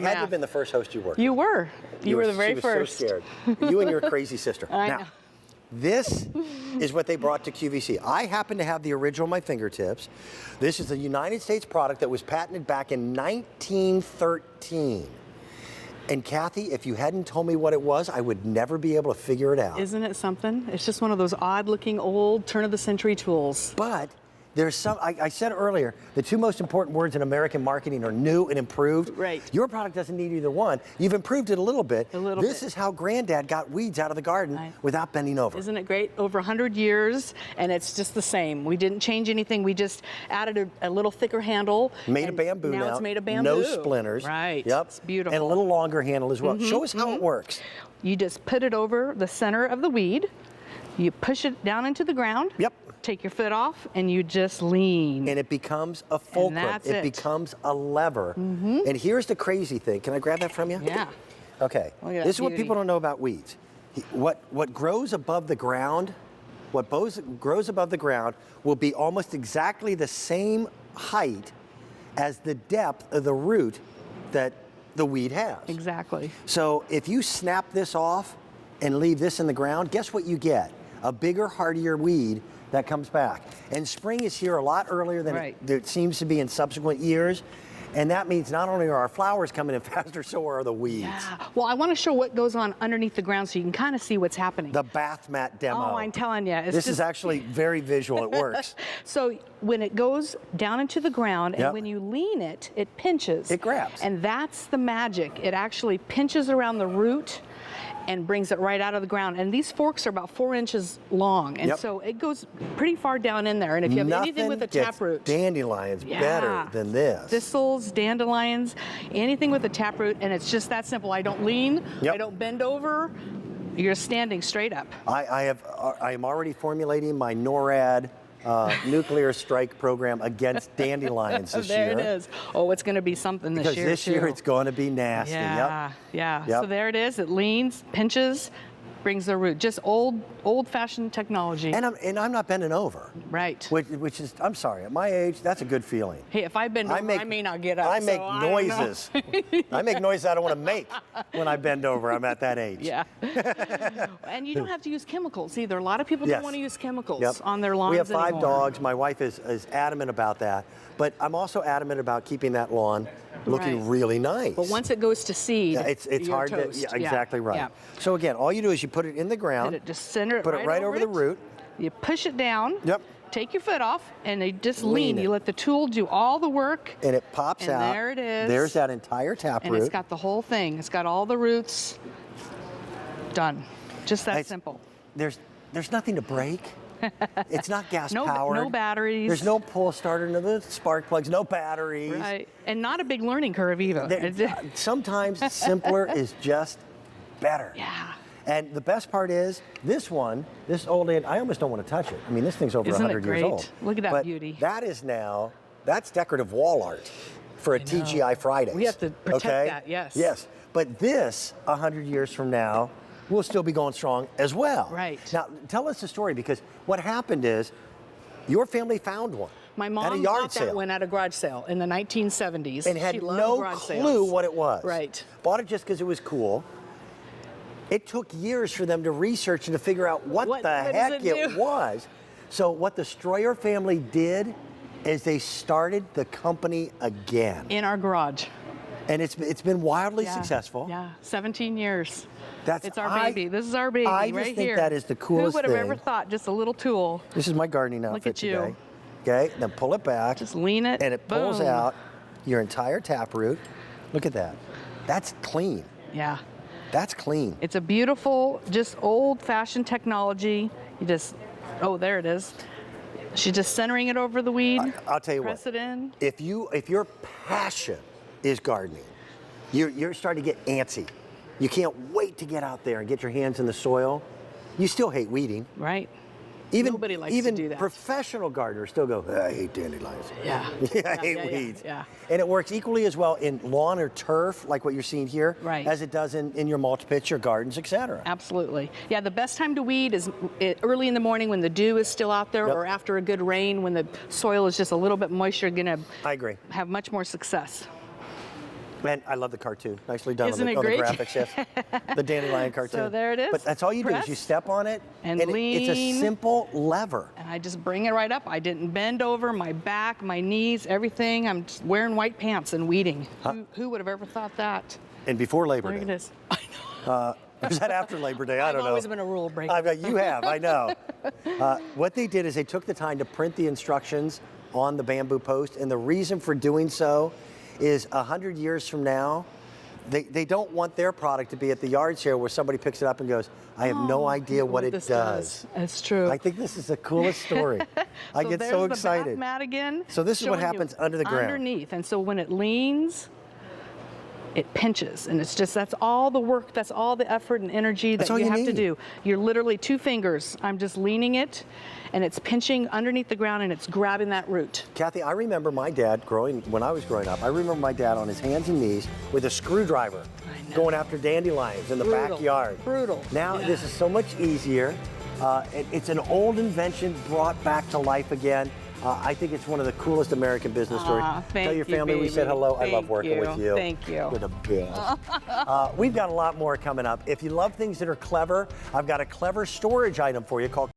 I had to have been the first host you worked. You were. You were the very first. She was so scared. You and your crazy sister. I know. This is what they brought to QVC. I happen to have the original on my fingertips. This is a United States product that was patented back in 1913. And Kathy, if you hadn't told me what it was, I would never be able to figure it out. Isn't it something? It's just one of those odd-looking old turn-of-the-century tools. But there's some, I said earlier, the two most important words in American marketing are new and improved. Right. Your product doesn't need either one. You've improved it a little bit. This is how Granddad got weeds out of the garden without bending over. Isn't it great? Over 100 years, and it's just the same. We didn't change anything. We just added a little thicker handle. Made of bamboo now. Now it's made of bamboo. No splinters. Right. Yep. It's beautiful. And a little longer handle as well. Show us how it works. You just put it over the center of the weed. You push it down into the ground. Yep. Take your foot off, and you just lean. And it becomes a fulcrum. It becomes a lever. And here's the crazy thing. Can I grab that from you? Yeah. Okay. This is what people don't know about weeds. What grows above the ground, grows above the ground will be almost exactly the same height as the depth of the root that the weed has. Exactly. So if you snap this off and leave this in the ground, guess what you get? A bigger, hardier weed that comes back. And spring is here a lot earlier than it seems to be in subsequent years. And that means not only are our flowers coming in faster, so are the weeds. Yeah. Well, I want to show what goes on underneath the ground so you can kind of see what's happening. The bath mat demo. Oh, I'm telling you. This is actually very visual. It works. So when it goes down into the ground and when you lean it, it pinches. It grabs. And that's the magic. It actually pinches around the root and brings it right out of the ground. And these forks are about 4 inches long. And so it goes pretty far down in there. And if you have anything with a taproot. Dandelions better than this. Thistles, dandelions, anything with a taproot, and it's just that simple. I don't lean, I don't bend over, you're standing straight up. I am already formulating my NORAD nuclear strike program against dandelions this year. There it is. Oh, it's going to be something this year. Because this year it's going to be nasty. Yeah. So there it is. It leans, pinches, brings the root. Just old-fashioned technology. And I'm not bending over. Right. Which is, I'm sorry, at my age, that's a good feeling. Hey, if I bend over, I may not get up. I make noises. I make noises I don't want to make when I bend over. I'm at that age. Yeah. And you don't have to use chemicals either. A lot of people don't want to use chemicals on their lawns We have 5 anymore. dogs. My wife is adamant about that. But I'm also adamant about keeping that lawn looking really nice. But once it goes to seed, it's hard to, exactly right. Yeah. So again, all you do is you put it in the ground, just center it put it right over the root. You push it down. Yep. Take your foot off, and they just lean. You let the tool do all the work. And it pops out. There it is. There's that entire taproot. And it's got the whole thing. It's got all the roots. Done. Just that simple. There's nothing to break. It's not gas powered. No batteries. There's no pull starter, no the spark plugs, no batteries. Right. And not a big learning curve either. Sometimes simpler is just better. Yeah. And the best part is, this old ant, I almost don't want to touch it. I mean, this thing's over 100 years old. Look at that but beauty. That is that's decorative wall art for a TGI Fridays. We have to protect that, yes. Yes. But this, 100 years from now, will still be going strong as well. Right. Now, tell us the story, because what happened is, your family found one. My mom at a yard bought sale. that one at a garage sale in the 1970s. And had she loved no garage clue sales. what it was. Right. Bought it just because it was cool. It took years for them to research and to figure out what the heck it was. So what the Stroyer family did is they started the company again. In our garage. And it's been wildly successful. Yeah, 17 years. It's our baby. This is our baby I right just here. think that is the coolest Who would have thing. ever thought just a little tool? This is my gardening outfit Look at you. today. Okay, then pull it back. Just lean it. And it pulls out your entire taproot. Look at that. That's clean. Yeah. That's clean. It's a beautiful, just old-fashioned technology. You just, there it is. She's just centering it over the weed. I'll tell you what. Press it in. If your passion is gardening, you're starting to get antsy. You can't wait to get out there and get your hands in the soil. You still hate weeding. Right. Nobody likes to do that. Professional gardeners still go, I hate dandelions. Yeah. I hate weeds. Yeah. And it works equally as well in lawn or turf, like what you're seeing here, as it does in your mulch pits, your gardens, etc. Absolutely. Yeah, the best time to weed is early in the morning when the dew is still out there, or after a good rain when the soil is just a little bit moisture. You're going to I agree. have much more success. And I love the cartoon. Nicely done Isn't on it great? the graphics, yes. The dandelion cartoon. So there it is. But that's all you do is Press you step on it, and it's a lean. simple lever. And I just bring it right up. I didn't bend over, my back, my knees, everything. I'm just wearing white pants and weeding. Who would have ever thought that? And before Labor Look Day. at this. I know. Or is that after Labor Day? I don't know. I've always been a rule breaker. You have, I know. What they did is they took the time to print the instructions on the bamboo post, and the reason for doing so is 100 years from now, they don't want their product to be at the yard sale where somebody picks it up and goes, I have no idea what it does. It's true. I think this is the coolest story. I get so excited. The bath mat again. So this is what happens under the ground. Underneath, and so when it leans, it pinches, and it's just, that's all the work, that's all the effort and energy that you have to do. You're literally 2 fingers. I'm just leaning it, and it's pinching underneath the ground, and it's grabbing that root. Kathy, I remember my dad when I was growing up, I remember my dad on his hands and knees with a screwdriver going after dandelions in the backyard. Brutal. Now this is so much easier. It's an old invention brought back to life again. I think it's one of the coolest American business stories. Tell your family we said hello. I love working with you. Thank you. You're the best. We've got a lot more coming up. If you love things that are clever, I've got a clever storage item for you called